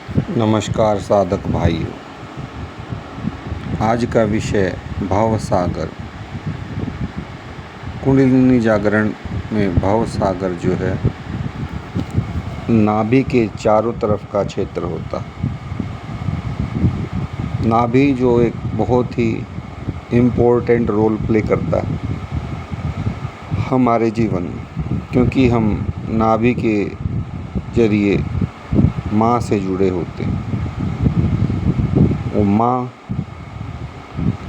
नमस्कार साधक भाइयों। आज का विषय भव सागर। कुंडलिनी जागरण में भव सागर जो है नाभि के चारों तरफ का क्षेत्र होता है। नाभि जो एक बहुत ही इम्पोर्टेंट रोल प्ले करता है हमारे जीवन में, क्योंकि हम नाभि के जरिए माँ से जुड़े होते हैं। वो माँ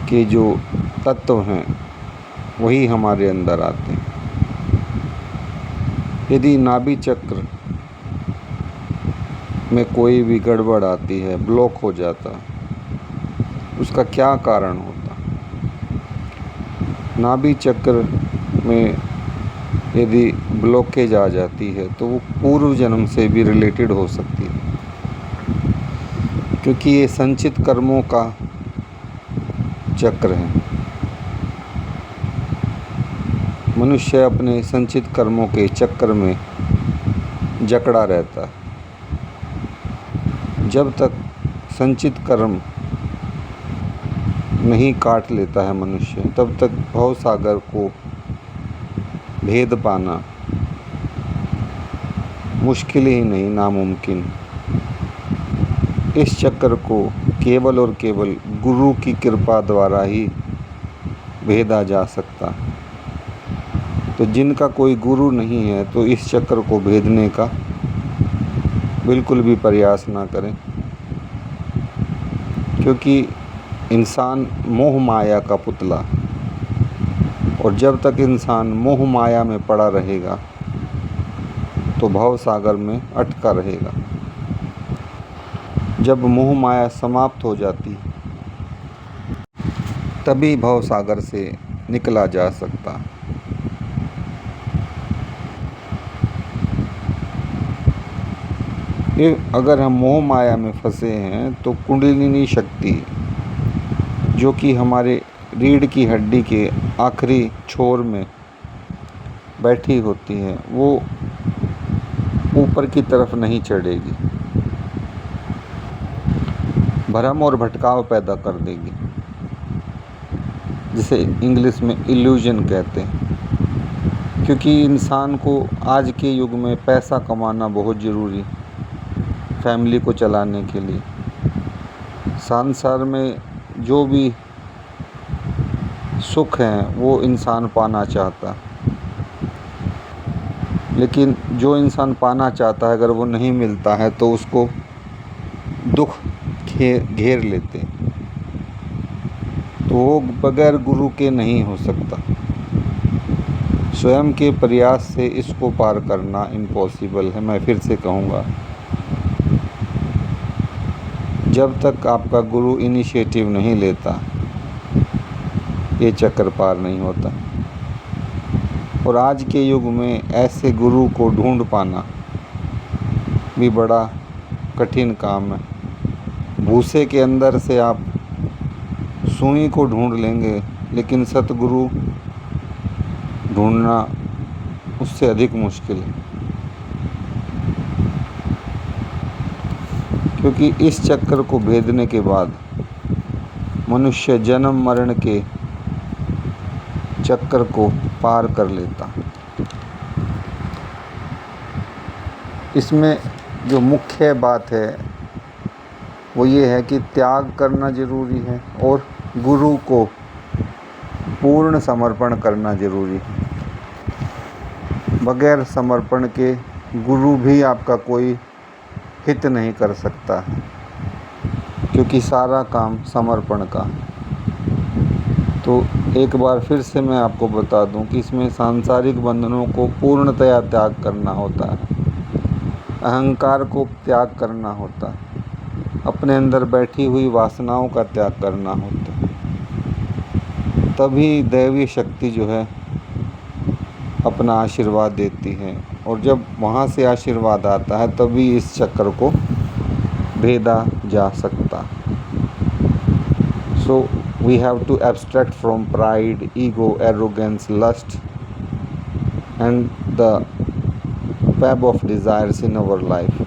के जो तत्व हैं वही हमारे अंदर आते हैं। यदि नाभि चक्र में कोई भी गड़बड़ आती है, ब्लॉक हो जाता, उसका क्या कारण होता? नाभि चक्र में यदि ब्लॉकेज आ जाती है तो वो पूर्व जन्म से भी रिलेटेड हो सकती है, क्योंकि ये संचित कर्मों का चक्र है। मनुष्य अपने संचित कर्मों के चक्कर में जकड़ा रहता है। जब तक संचित कर्म नहीं काट लेता है मनुष्य, तब तक भव सागर को भेद पाना मुश्किल ही नहीं, नामुमकिन। इस चक्र को केवल और केवल गुरु की कृपा द्वारा ही भेदा जा सकता। तो जिनका कोई गुरु नहीं है तो इस चक्र को भेदने का बिल्कुल भी प्रयास ना करें, क्योंकि इंसान मोह माया का पुतला, और जब तक इंसान मोह माया में पड़ा रहेगा तो भव सागर में अटका रहेगा। जब मोह माया समाप्त हो जाती तभी भव सागर से निकला जा सकता। अगर हम मोह माया में फंसे हैं तो कुंडलिनी शक्ति, जो कि हमारे रीढ़ की हड्डी के आखिरी छोर में बैठी होती है, वो ऊपर की तरफ नहीं चढ़ेगी, भ्रम और भटकाव पैदा कर देगी, जिसे इंग्लिश में इल्यूजन कहते हैं। क्योंकि इंसान को आज के युग में पैसा कमाना बहुत ज़रूरी, फैमिली को चलाने के लिए। संसार में जो भी सुख है वो इंसान पाना चाहता, लेकिन जो इंसान पाना चाहता है अगर वो नहीं मिलता है तो उसको दुख घेर लेते, तो वो बगैर गुरु के नहीं हो सकता। स्वयं के प्रयास से इसको पार करना इम्पॉसिबल है। मैं फिर से कहूँगा, जब तक आपका गुरु इनिशिएटिव नहीं लेता ये चक्र पार नहीं होता। और आज के युग में ऐसे गुरु को ढूंढ पाना भी बड़ा कठिन काम है। भूसे के अंदर से आप सुई को ढूंढ लेंगे, लेकिन सतगुरु ढूंढना उससे अधिक मुश्किल है, क्योंकि इस चक्र को भेदने के बाद मनुष्य जन्म मरण के चक्कर को पार कर लेता। इसमें जो मुख्य बात है वो ये है कि त्याग करना ज़रूरी है और गुरु को पूर्ण समर्पण करना ज़रूरी है। बगैर समर्पण के गुरु भी आपका कोई हित नहीं कर सकता है, क्योंकि सारा काम समर्पण का। तो एक बार फिर से मैं आपको बता दूं कि इसमें सांसारिक बंधनों को पूर्णतया त्याग करना होता है, अहंकार को त्याग करना होता है, अपने अंदर बैठी हुई वासनाओं का त्याग करना होता है। तभी दैवीय शक्ति जो है अपना आशीर्वाद देती है, और जब वहाँ से आशीर्वाद आता है तभी इस चक्र को भेदा जा सकता। So we have to abstract from pride, ego, arrogance, lust and the web of desires in our life,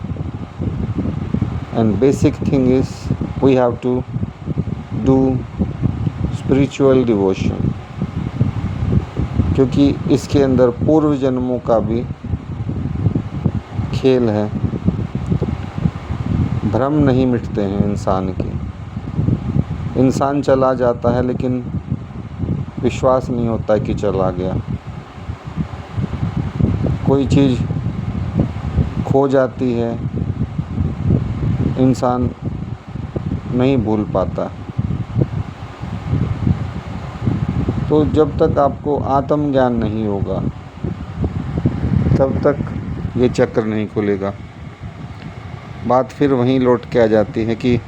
and basic thing is we have to do spiritual devotion, क्योंकि इसके अंदर पूर्व जन्मों का भी खेल है। भ्रम नहीं मिटते हैं इंसान के। इंसान चला जाता है लेकिन विश्वास नहीं होता कि चला गया। कोई चीज़ खो जाती है, इंसान नहीं भूल पाता। तो जब तक आपको आत्मज्ञान नहीं होगा तब तक ये चक्र नहीं खुलेगा। बात फिर वहीं लौट के आ जाती है कि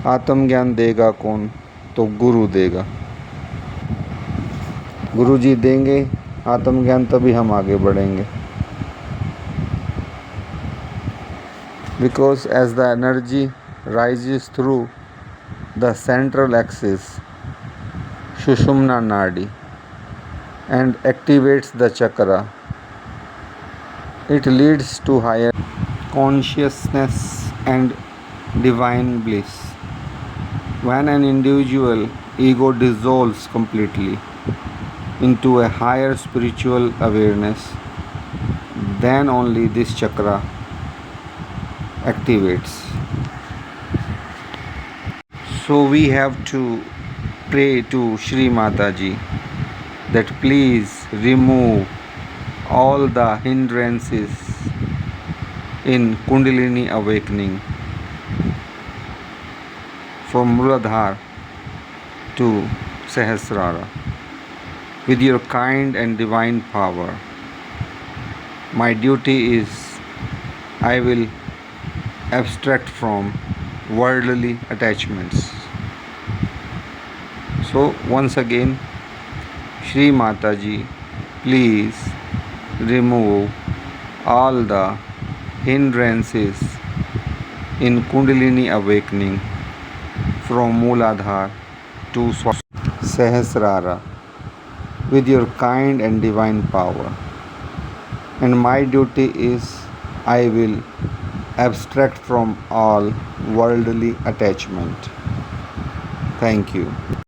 आत्मज्ञान देगा कौन? तो गुरु देगा। गुरु जी देंगे आत्मज्ञान, तभी हम आगे बढ़ेंगे। Because as the energy rises through the central axis Sushumna Nadi and activates the chakra, it leads to higher consciousness and divine bliss. When an individual ego dissolves completely into a higher spiritual awareness, then only this chakra activates. So we have to pray to Shri Mataji that please remove all the hindrances in Kundalini awakening from Muladhara to Sahasrara with your kind and divine power. My duty is I will abstract from worldly attachments. So once again, Shri Mataji, please remove all the hindrances in Kundalini awakening from Mooladhara to Sahasrara with your kind and divine power. And my duty is I will abstract from all worldly attachment. Thank you.